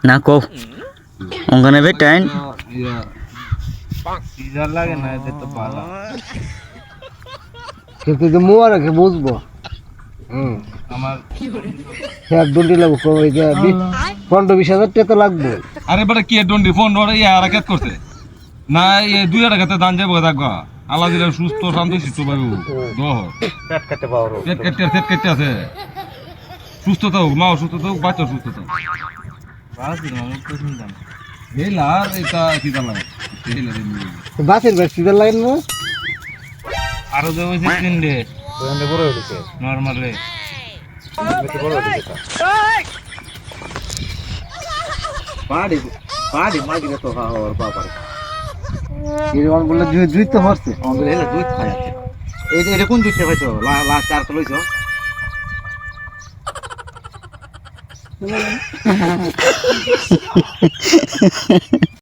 না কো ওখানে বেটাইন সিজার লাগে না এতে তো ভালো কিন্তু তো মোয়ার কে বুঝবো আমার হ্যাঁ দন্ডি লাগবো কই যে 15-20 হাজার টাকা তো লাগবে আরে বড় কি ডন্ডি ফোন ধরে ইয়ার কাজ করতে না এই 2000 টাকাতে দান যাবো থাকবা আল্লাহ দিলে সুস্থ শান্ত শিশু পাবো দহ পেট কাটতে পারো পেট কেটে আছে সুস্থ থাক মা সুস্থ থাক বাচ্চা সুস্থ থাক হেলার এটা কি দাম লাগে বাসের ব্যাগ সিজার লাগে না আরো যে হইছে তিনটে ওখানে বড় হইছে নরমালি বড় হইছে পাড়ি মাগিরে তো হাওয়ার বাবারে এরকম বললে দুই তো হচ্ছে আমাদের এলা দুই খায় আছে এটা কোন দিতে হইতো লাস্ট চার তো লইছো